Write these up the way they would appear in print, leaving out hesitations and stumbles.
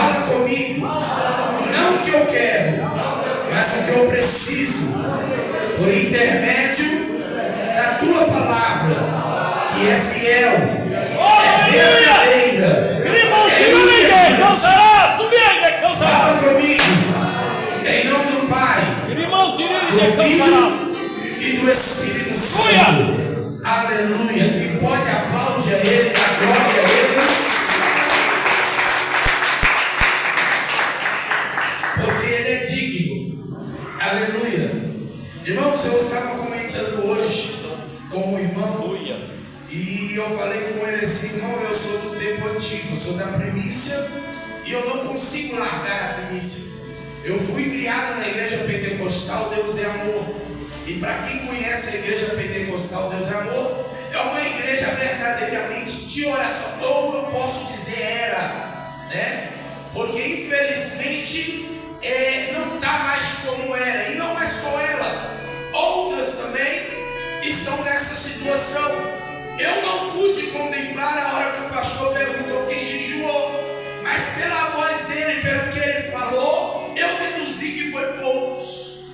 Fala comigo. Não o que eu quero, mas o que eu preciso. Por intermédio da tua palavra, que é fiel, é verdadeira. Fala comigo. Em nome do Pai, do Filho e do Espírito Santo. Aleluia. Quem pode aplaudir a Ele, dar glória a Ele. Porque Ele é digno. Aleluia. Irmãos, eu estava comentando hoje com um irmão. E eu falei com ele assim: irmão, eu sou do tempo antigo, eu sou da primícia. E eu não consigo largar a primícia. Eu fui criado na igreja pentecostal, Deus é amor. E para quem conhece a igreja pentecostal, Deus é amor, é uma igreja verdadeiramente de oração. Ou eu posso dizer era, né? Porque infelizmente não está mais como era. E não é só ela, outras também estão nessa situação. Eu não pude contemplar a hora que o pastor perguntou quem jejuou, mas pela voz dele, pelo que ele falou, eu deduzi que foi poucos.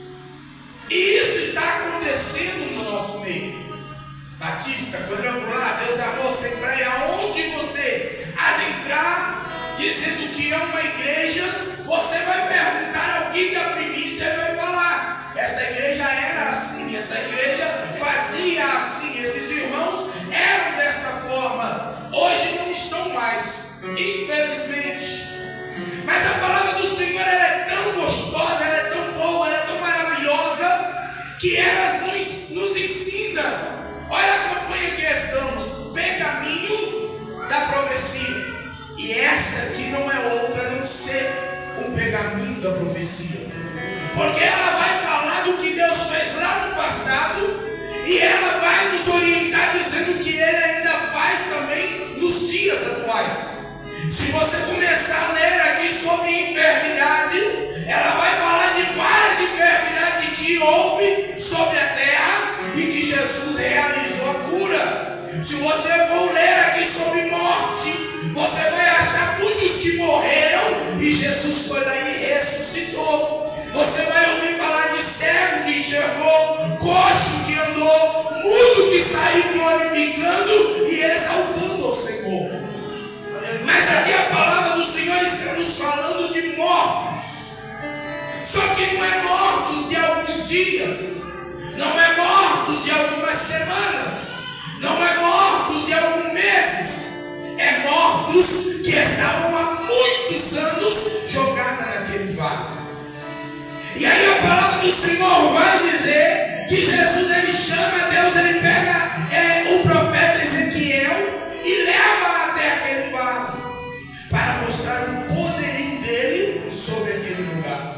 E isso está acontecendo no nosso meio. Batista, quadrangular, Deus amor, sempre aonde você adentrar, dizendo que é uma igreja, você vai perguntar alguém da primícia e vai falar: essa igreja era assim, essa igreja fazia assim, esses irmãos eram desta forma. Hoje não estão mais, infelizmente. Mas a palavra do Senhor, ela é tão gostosa, ela é tão boa, ela é tão maravilhosa, que ela nos ensina. Olha a campanha que estamos: pergaminho da profecia. E essa aqui não é outra a não ser um pergaminho da profecia, porque ela vai falar do que Deus fez lá no passado, e ela vai nos orientar dizendo que Ele ainda faz também nos dias atuais. Se você começar a ler aqui sobre enfermidade, ela vai falar de várias enfermidades que houve sobre a terra e que Jesus realizou a cura. Se você for ler aqui sobre morte, você vai achar muitos que morreram e Jesus foi lá e ressuscitou. Você vai ouvir falar de cego que enxergou, coxo que andou, mudo que saiu glorificando e exaltando ao Senhor. Mas aqui a palavra do Senhor está nos falando de mortos. Só que não é mortos de alguns dias, não é mortos de algumas semanas, não é mortos de alguns meses, é mortos que estavam há muitos anos jogados naquele vale. E aí a palavra do Senhor vai dizer que Jesus, ele chama Deus, ele pega o profeta Ezequiel e leva até aquele vale para mostrar o poderio dele sobre aquele lugar.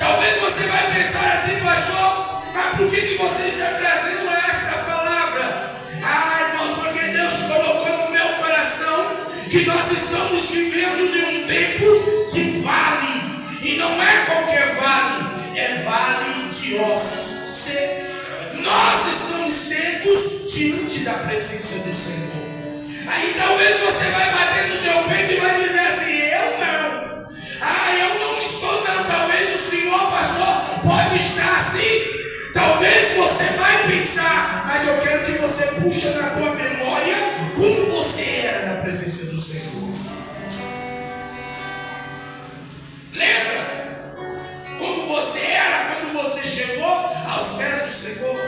Talvez você vai pensar assim: pastor, mas por que você está trazendo esta palavra? Irmãos, porque Deus colocou no meu coração que nós estamos vivendo de um tempo de vale. E não é qualquer vale, é vale de ossos secos. Nós estamos secos diante da presença do Senhor. Aí talvez você vai bater no teu peito e vai dizer assim: eu não. Eu não estou não. Talvez o Senhor, pastor, pode estar assim. Talvez você vai pensar, mas eu quero que você puxe na tua memória como você era na presença do Senhor. Lembra como você era quando você chegou aos pés do Senhor?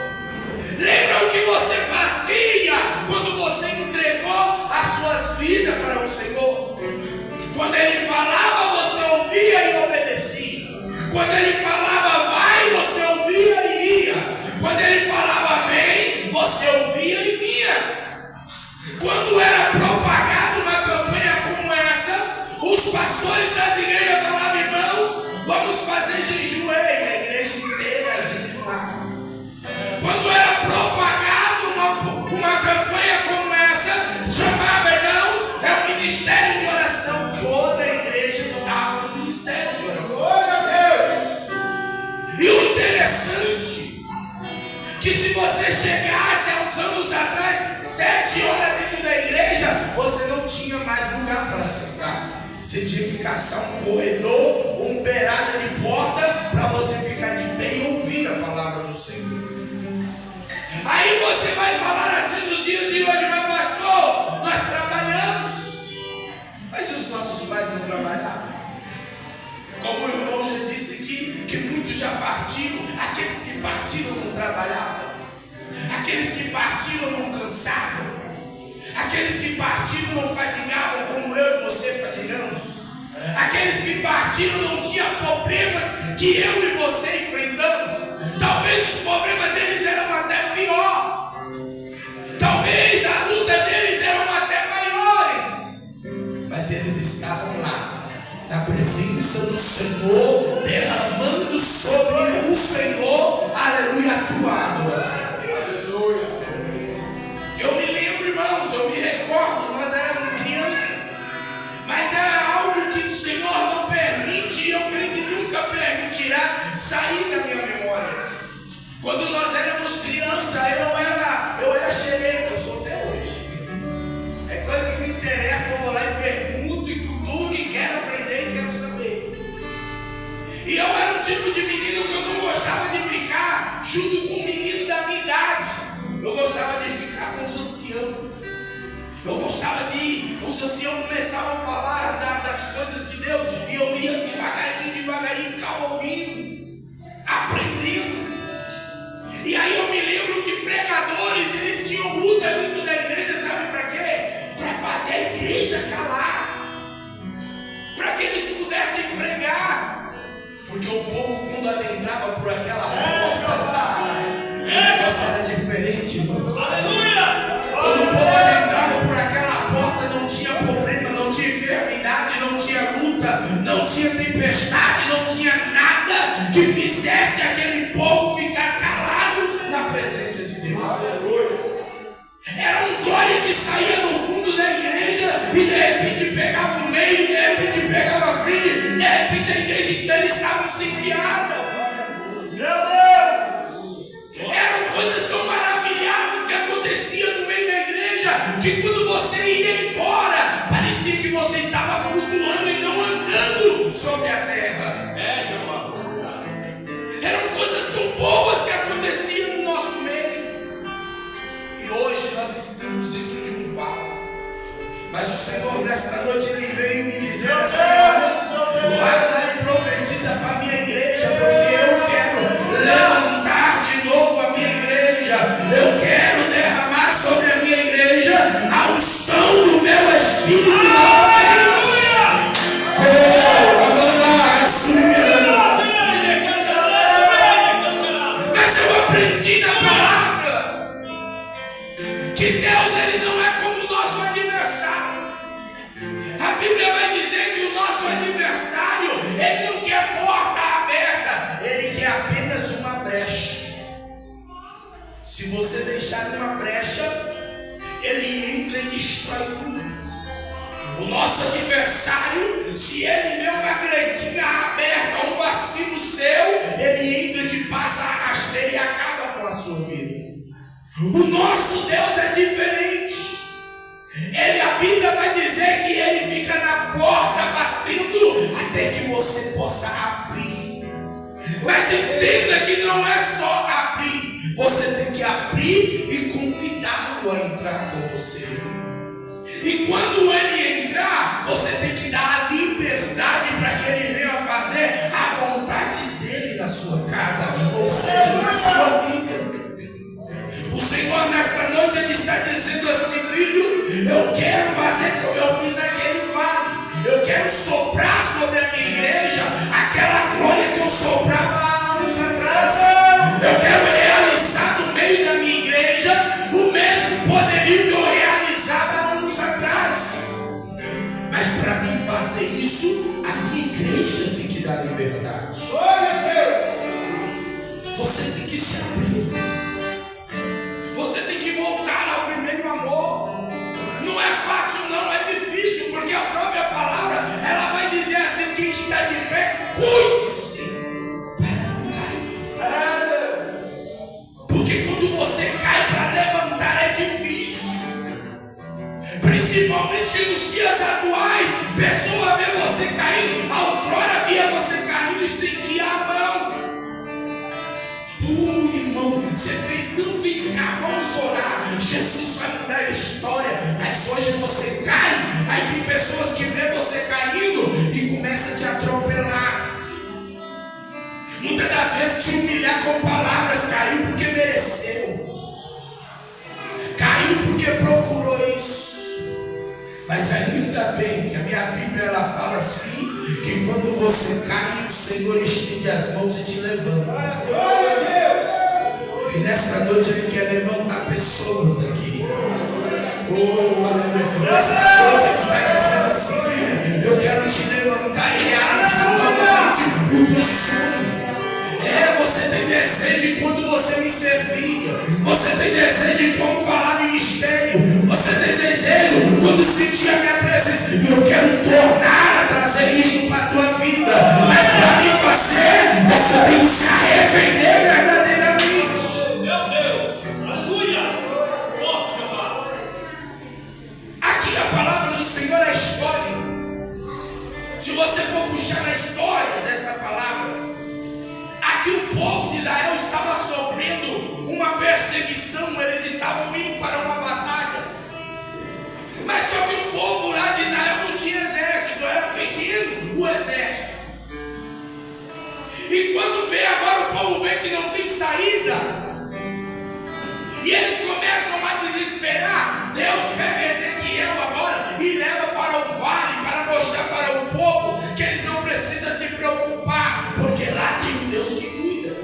Lembra o que você fazia quando você entregou as suas vidas para o Senhor? Quando Ele falava, você ouvia e obedecia. Quando Ele falava vai, você ouvia e ia. Quando Ele falava vem, você ouvia e vinha. Quando era propagada uma campanha como essa, os pastores das igrejas falavam: irmãos, vamos fazer jejum, e a igreja inteira jejuava. Quando era propagada uma campanha como essa, chamava: irmãos, é um ministério de oração. Toda a igreja estava no ministério de oração. E o interessante, que se você chegasse há uns anos atrás, 7 horas dentro da igreja, você não tinha mais lugar para sentar. Você tinha que caçar um corredor, uma beirada de porta, para você ficar de pé e ouvir a palavra do Senhor. Aí você vai falar assim nos dias de hoje, mas pastor, nós trabalhamos. Mas os nossos pais não trabalhavam. Como o irmão já disse que muitos já partiram, aqueles que partiram não trabalhavam, aqueles que partiram não cansavam, aqueles que partiram não fadigavam como eu e você fadigamos, aqueles que partiram não tinham problemas que eu e você enfrentamos. Talvez os problemas deles eram até pior, talvez a luta deles eram até maiores, mas eles estavam lá na presença do Senhor, derramando sobre o Senhor, aleluia, a tua adoração. Eu me lembro, irmãos, eu me recordo, nós éramos crianças, mas é algo que o Senhor não permite, e eu creio que nunca permitirá sair da minha memória. Quando nós éramos crianças, eu era xereca, eu sou até hoje. É coisa que me interessa, eu vou lá e pergunto e cutuco e quero aprender e quero saber. E eu era o tipo de menino que eu não gostava de ficar junto com um menino da minha idade. Eu gostava de ficar com os anciãos. Eu gostava de... Os anciãos começavam a falar das coisas de Deus e eu ia devagarinho, ficava ouvindo, aprendendo. E aí eu me lembro que pregadores, eles tinham luta dentro da igreja, sabe para quê? Para fazer a igreja calar, para que eles pudessem pregar, porque o povo, quando adentrava por aquela porta, o negócio era diferente, irmãos. Aleluia! Quando o povo adentrava por aquela porta, não tinha problema, não tinha enfermidade, não tinha luta, não tinha tempestade, não tinha nada que fizesse aquele povo ficar calado na presença de Deus. Era um glória que saía do fundo da igreja e de repente pegava o meio, de repente pegava a frente, de repente a igreja inteira estava incendiada. Eram coisas tão maravilhosas que aconteciam no meio da igreja, que quando você ia embora, parecia que você estava flutuando e não andando sobre a terra. Eram coisas tão boas que aconteciam no nosso meio. E hoje nós estamos dentro de um palco. Mas o Senhor nesta noite ele veio me dizer assim: olha, vai lá e profetiza para a minha igreja, porque eu quero levantar de novo a minha igreja. Eu quero derramar sobre a minha igreja a unção do meu Espírito novamente. Mas eu aprendi na palavra que Deus ele não é como o nosso adversário. A Bíblia vai dizer que o nosso adversário ele não quer porta aberta, ele quer apenas uma brecha. Se você deixar uma brecha, ele entra e destrói tudo. O nosso adversário, se ele vê uma gretinha aberta, um vacilo seu, ele entra e te passa a rasteira e acaba com a sua vida. O nosso Deus é diferente. A Bíblia vai dizer que ele fica na porta batendo até que você possa abrir. Mas entenda que não é só abrir, você tem que abrir e convidá-lo a entrar com você. E quando ele entrar, você tem que dar a liberdade para que ele venha fazer a vontade dele na sua casa, ou seja, na sua vida. O Senhor nesta noite ele está dizendo assim: filho, eu quero fazer como eu fiz naquele vale. Eu quero soprar sobre a minha igreja aquela glória que eu soprava há anos atrás. Eu quero realizar no meio da minha igreja o mesmo poderio que eu realizava há anos atrás. Mas para mim fazer isso, a minha igreja tem que dar liberdade. Você tem que se abrir. Você tem que voltar ao primeiro amor. Não é fácil, não, é difícil, porque a própria palavra ela vai dizer assim: quem está de pé, cuide-se para não cair. Porque quando você cai, para levantar é difícil. Principalmente nos dias atuais, pessoa vê Jesus vai mudar a história. Mas hoje você cai, aí tem pessoas que vê você caindo e começa a te atropelar. Muitas das vezes te humilhar com palavras. Caiu porque mereceu, caiu porque procurou isso. Mas ainda bem que a minha Bíblia ela fala assim, que quando você cai, o Senhor estende as mãos e te levanta. E nesta noite Ele quer levantar pessoas aqui. Oh, aleluia. Nesta noite Ele está dizendo assim, filho, eu quero te levantar e realizar novamente o teu sonho. Você tem desejo de quando você me servia. Você tem desejo de como falar ministério. Você tem desejo quando sentir a minha presença. E eu quero tornar a trazer isso para a tua vida. Mas para me fazer, você tem que se arrepender verdadeiramente. Meu Deus, aleluia. Aqui a palavra do Senhor é história. Se você for puxar a história dessa palavra, aqui o povo de Israel estava sofrendo uma perseguição, eles estavam indo para uma batalha. Mas só que o povo lá de Israel não tinha exército, era pequeno o exército. E quando vê agora, o povo vê que não tem saída, e eles começam a desesperar. Deus pega Ezequiel agora e leva para o vale, para mostrar para o povo que eles não precisam se preocupar, porque lá tem um Deus que cuida,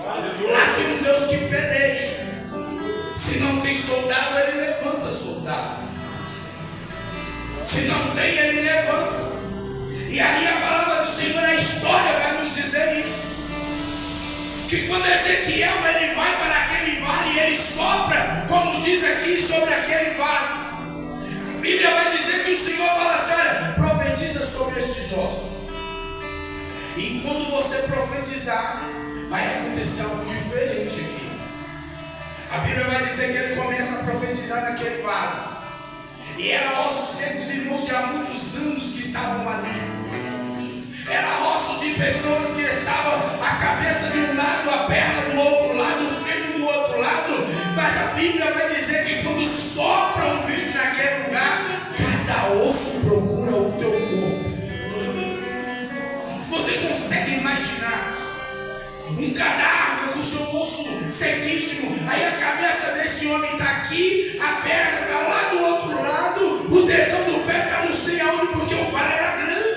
lá tem um Deus que peleja. Se não tem soldado, Ele levanta soldado. Se não tem, Ele levanta. E ali a palavra do Senhor, a história vai nos dizer isso. Que quando Ezequiel ele vai para aquele vale, ele sopra, como diz aqui, sobre aquele vale. A Bíblia vai dizer que o Senhor fala assim: olha, profetiza sobre estes ossos. E quando você profetizar, vai acontecer algo diferente aqui. A Bíblia vai dizer que ele começa a profetizar naquele vale. E eram ossos secos, irmãos, de há muitos anos que estavam ali. Era osso de pessoas que estavam a cabeça de um lado, a perna do outro lado, o fêmur do outro lado. Mas a Bíblia vai dizer que quando sopra um vento naquele lugar, cada osso procura o teu corpo. Você consegue imaginar um cadáver com o seu osso sequíssimo? Aí a cabeça desse homem está aqui, a perna está lá do outro lado, o dedão do pé está não sei aonde, porque o vale era grande.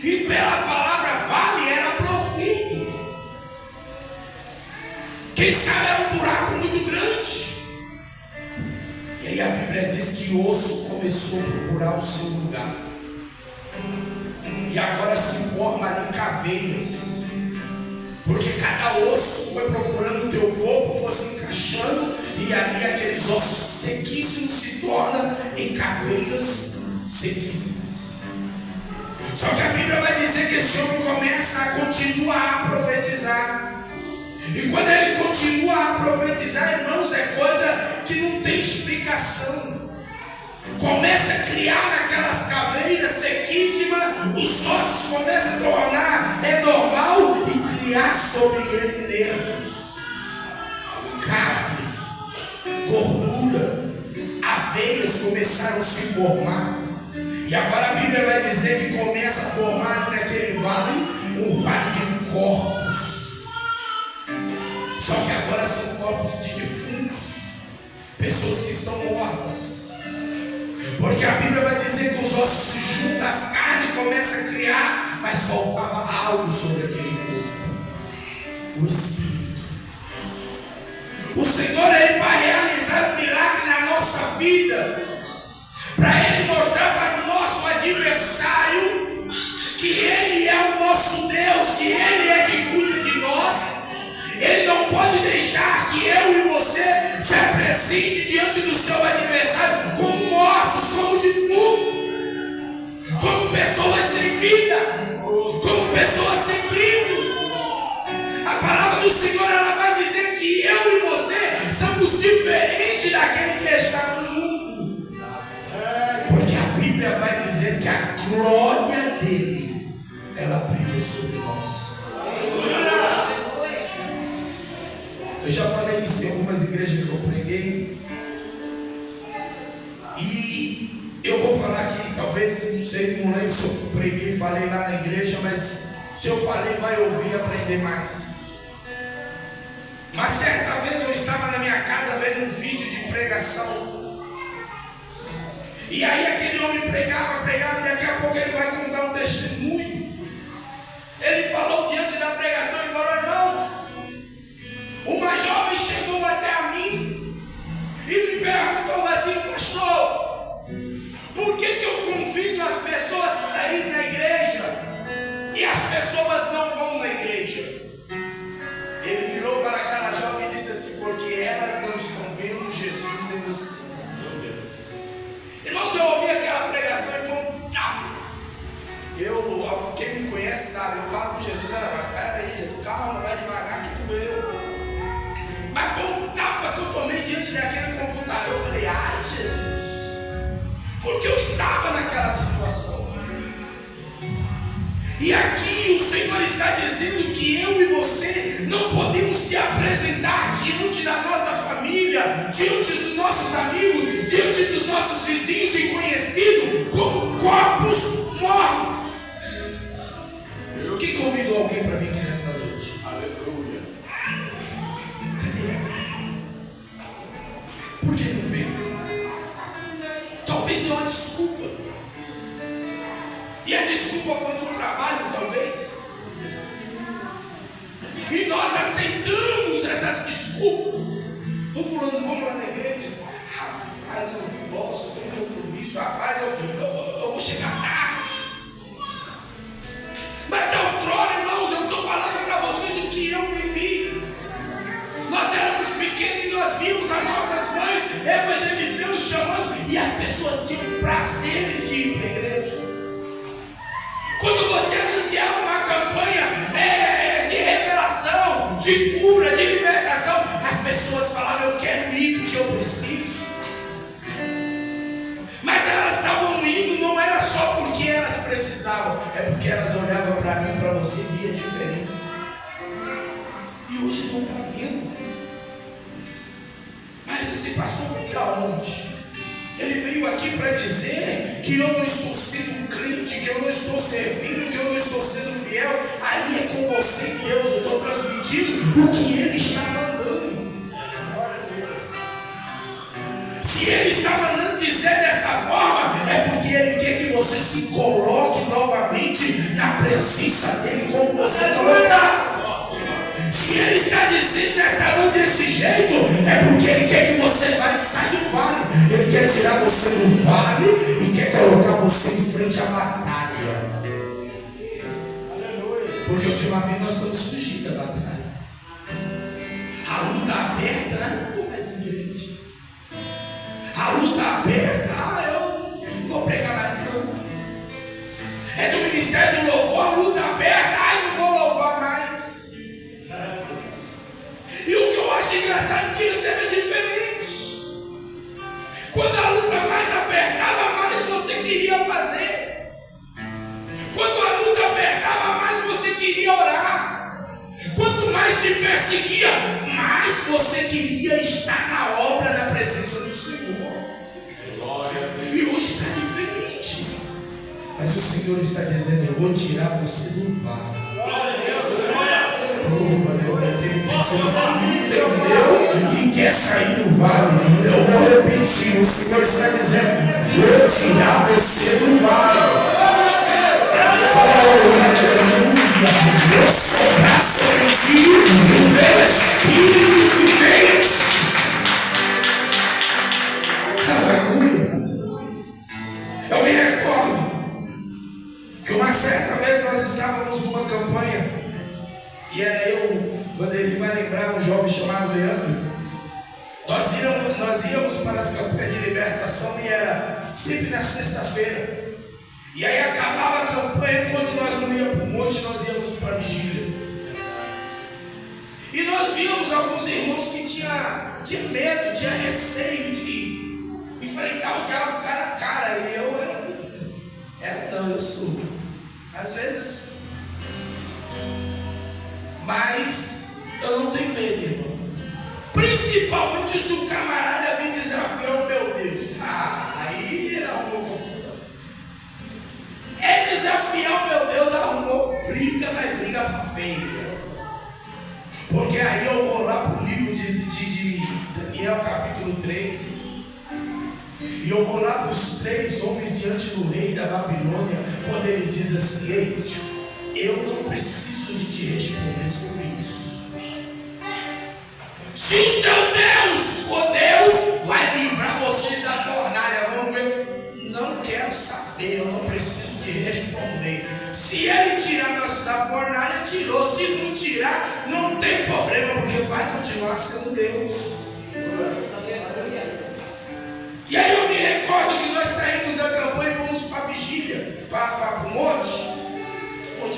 E pela palavra vale era profundo. Quem sabe era um buraco muito grande. E aí a Bíblia diz que o osso começou a procurar o seu lugar. E agora se forma ali caveiras. Porque cada osso foi procurando o teu corpo, foi se encaixando. E ali aqueles ossos sequíssimos se tornam em caveiras sequíssimas. Só que a Bíblia vai dizer que esse homem começa a continuar a profetizar. E quando ele continua a profetizar, irmãos, é coisa que não tem explicação. Começa a criar naquelas caveiras sequíssimas, os ossos começam a tornar normal e criar sobre ele nervos, carnes, gordura, aveias começaram a se formar. E agora a Bíblia vai dizer que começa a formar ali naquele vale um vale de corpos. Só que agora são corpos de defuntos, pessoas que estão mortas. Porque a Bíblia vai dizer que os ossos se juntam, as carnes começam a criar, mas faltava algo sobre aquele corpo: o Espírito. O Senhor ele vai realizar um milagre na nossa vida, para Ele mostrar para o nosso adversário que Ele é o nosso Deus, que Ele é que cuida de nós. Ele não pode deixar que eu e você se apresente diante do seu adversário como mortos, como defuntos, como pessoas sem vida, como pessoas sem brilho. A palavra do Senhor ela vai dizer que eu e você somos diferentes daquele que está no mundo. Porque a Bíblia vai dizer que a glória dele, ela brilha sobre nós. Eu já falei isso em algumas igrejas que eu preguei. E eu vou falar aqui, talvez, não sei, não lembro se eu preguei e falei lá na igreja, mas se eu falei, vai ouvir e aprender mais. Mas certa vez eu estava na minha casa vendo um vídeo de pregação. E aí aquele homem pregava, e daqui a pouco ele vai contar um testemunho. Ele falou diante da pregação, ele falou: irmãos, uma jovem chegou até a mim e me perguntou assim: pastor, por que eu convido as pessoas para ir na igreja e as pessoas não vão na igreja? Ele virou para aquela jovem e disse assim: porque elas não estão vendo Jesus em você. Irmãos, eu ouvi aquela pregação e foi um tapa. Quem me conhece sabe, eu falo com Jesus: peraí, calma, vai devagar que doeu. Mas foi um tapa que eu tomei diante daquele computador. Eu falei: ai Jesus, porque eu estava naquela situação. E aqui o Senhor está dizendo que eu e você não podemos se apresentar diante da nossa família, diante dos nossos amigos, diante dos nossos vizinhos e conhecidos como corpos mortos. Quem convidou alguém para vir aqui nessa noite? Aleluia. Cadê? Por que não veio? Talvez é uma desculpa. E a desculpa foi no trabalho, talvez. E nós aceitamos essas desculpas. Estou falando, vamos lá na igreja. Rapaz, eu não posso, eu tenho compromisso. Rapaz, eu vou chegar tarde. Mas outrora, irmãos, eu estou falando para vocês o que eu vivi. Nós éramos pequenos e nós vimos as nossas mães evangelizando, chamando. E as pessoas tinham prazeres de ir para a igreja. Quando você anunciava uma campanha de revelação, de cura, de libertação, as pessoas falavam: eu quero ir porque eu preciso. Mas elas estavam indo, não era só porque elas precisavam, é porque elas olhavam para mim, para você, e via a diferença. E hoje não está vendo. Mas esse pastor veio aonde? Ele veio aqui para dizer que eu não estou sendo crente, que eu não estou servindo, que eu não estou sendo fiel. Aí é com você e Deus. Eu estou transmitindo o que Ele está mandando. Se Ele está mandando dizer desta forma, é porque Ele quer que você se coloque novamente na presença dEle, como você colocava. Se Ele está dizendo nesta noite desse jeito, é porque Ele quer que você saia do vale. Ele quer tirar você do vale e quer colocar você em frente à batalha. Porque ultimamente nós estamos fugindo da batalha. A luta aberta, né? Não vou mais na igreja. A luta aberta, eu não vou pregar mais não. É do ministério do louvor, a luta aberta, não vou louvar mais. E o que eu acho engraçado é que antes era diferente. Quando a luta mais apertava, mais você queria fazer. Quando a luta apertava, mais você queria orar. Quanto mais te perseguia, mais você queria estar na obra, na presença do Senhor. E hoje está diferente. Mas o Senhor está dizendo: eu vou tirar você do vale. Tem pessoas que entendeu e quer sair do vale. Eu vou repetir: o Senhor está dizendo: vou tirar você do vale. Eu soprar sobre ti o meu espírito vivente. Aleluia. Eu me recordo que uma certa vez nós estávamos numa campanha. E era eu, Vanderlei vai lembrar, um jovem chamado Leandro. Nós íamos para as campanhas de libertação e era sempre na sexta-feira. E aí acabava a campanha, quando nós não íamos para o monte, nós íamos para a vigília. E nós víamos alguns irmãos que tinham medo, tinham receio de enfrentar o diabo cara a cara. E eu eu sou. Às vezes. Mas eu não tenho medo, irmão. Principalmente se o camarada me desafiar o meu Deus. Aí ele arrumou confusão. É desafiar o meu Deus, arrumou briga, mas briga feia. Porque aí eu vou lá para o livro de Daniel, capítulo 3. E eu vou lá para os 3 homens diante do rei da Babilônia, quando eles dizem assim: ei, eu não preciso de te responder sobre isso. Se o seu Deus, o Deus, vai livrar vocês da fornalha, vamos ver. Não quero saber, eu não preciso te responder. Se ele tirar nós da fornalha, tirou. Se não tirar, não tem problema, porque vai continuar sendo Deus. E aí eu me recordo que nós saímos da campanha e fomos para a vigília, para o monte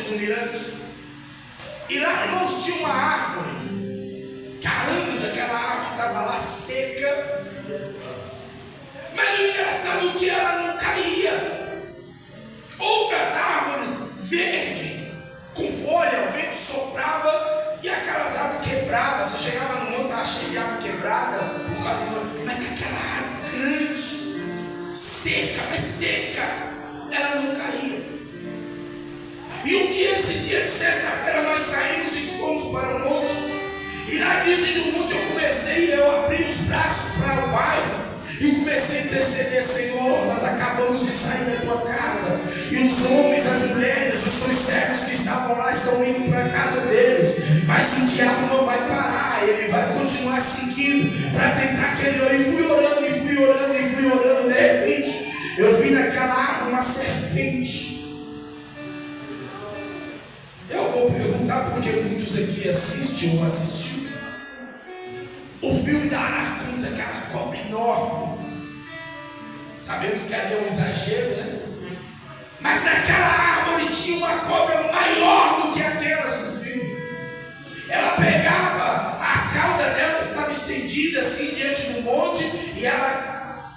do Mirante. E lá, irmãos, tinha uma árvore, que há anos aquela árvore estava lá seca. Mas o engraçado é que ela não caía. Outras árvores verdes, com folha, o vento soprava e aquelas árvores quebravam. Você chegava no monte, estava cheio de árvore quebrada por causa do... Mas aquela árvore grande, seca, mas seca, ela não caía. E um dia, esse dia de sexta-feira, nós saímos e fomos para o monte. E lá diante do monte eu abri os braços para o Pai. E comecei a interceder: Senhor, nós acabamos de sair da tua casa. E os homens, as mulheres, os seus servos que estavam lá estão indo para a casa deles. Mas o diabo não vai parar, ele vai continuar seguindo para tentar querer. E fui orando, e fui orando, e fui orando. De repente, eu vi naquela árvore uma serpente. Eu vou perguntar porque muitos aqui assistem ou assistiu o filme da Anaconda, aquela cobra enorme. Sabemos que ali é um exagero, né? Mas naquela árvore tinha uma cobra maior do que aquelas do filme. Ela pegava, a cauda dela estava estendida assim diante do monte, e ela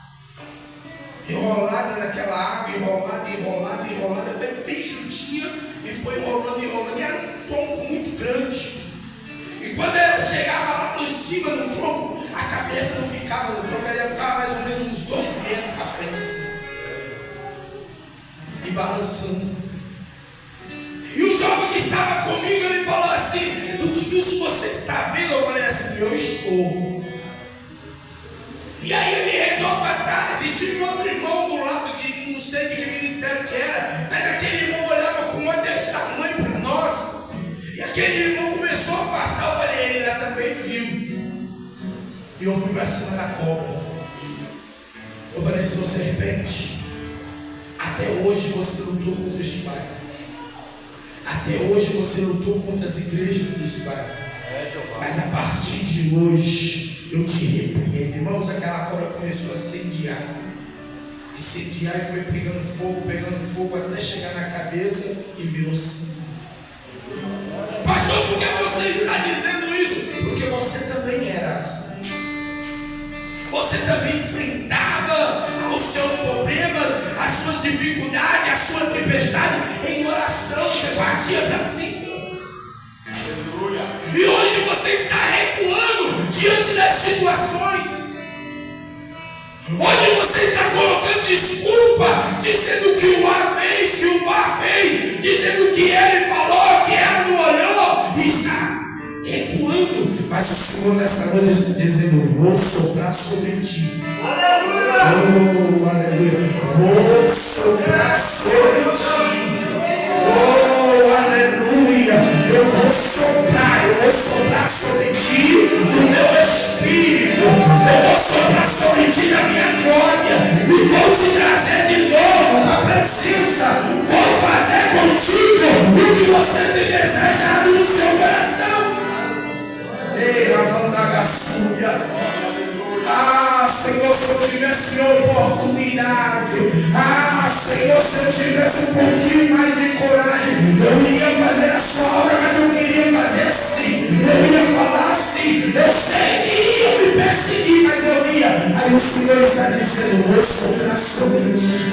enrolada naquela árvore, enrolada, bem juntinha, e foi enrolando, e era um tronco muito grande. E quando ela chegava lá no cima do tronco, a cabeça não ficava no tronco, ela ficava mais ou menos uns 2 metros para frente assim, e balançando. E o jovem que estava comigo, ele falou assim: Ludmilson, você está vendo? Eu falei assim: eu estou. E aí ele redou para trás, e tinha um outro irmão do lado, que não sei de que ministério que era, mas aquele irmão olhava com um olho desse tamanho para nós. E aquele irmão começou a afastar. Eu falei: ele lá também viu. E eu fui para cima da cobra. Eu falei: seu serpente, até hoje você lutou contra este bairro. Até hoje você lutou contra as igrejas desse bairro. Mas a partir de hoje eu te repreendo. Irmãos, aquela cobra começou a incendiar. Incendiar e foi pegando fogo até chegar na cabeça e virou cinza. Pastor, por que você está dizendo isso? Porque você também era assim. Você também enfrentava os seus problemas, as suas dificuldades, a sua tempestade em oração. Você partia para cima. E hoje você está recuando diante das situações. Hoje você está colocando desculpa, dizendo que o A fez, que o A fez, dizendo que ele falou, que ela não olhou, e está recuando. Mas o Senhor nessa noite está dizendo: vou soprar sobre ti. Aleluia! Oh, aleluia! Vou soprar sobre ti. Oh, aleluia! Eu vou soprar sobre ti do meu espírito. Eu vou soprar sobre ti da minha glória. E vou te trazer de novo para a presença. Vou fazer contigo o que você tem desejado no seu coração. Ei, Amandagaçúria. Ah, Senhor, se eu tivesse oportunidade, Senhor, se eu tivesse um pouquinho mais de coragem, eu iria fazer a sua obra, mas eu queria fazer assim, eu ia falar assim, eu sei que ia me perseguir, mas eu ia. Aí o Senhor está dizendo: vou soprar sobre ti.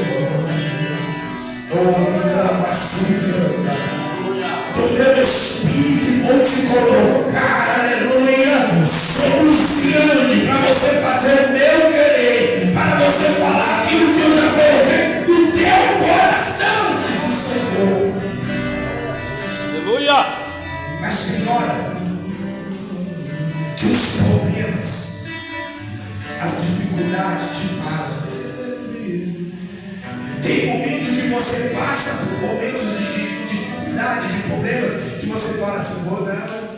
Do meu espírito vou te colocar, aleluia, sobre os passa por momentos de dificuldade, de problemas, que você fala assim, não.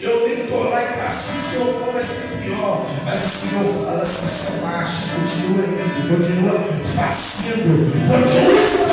Eu nem estou lá e assim, seu povo vai ser pior. Mas o Senhor fala assim, só marcha, continua indo, continua fazendo. Porque isso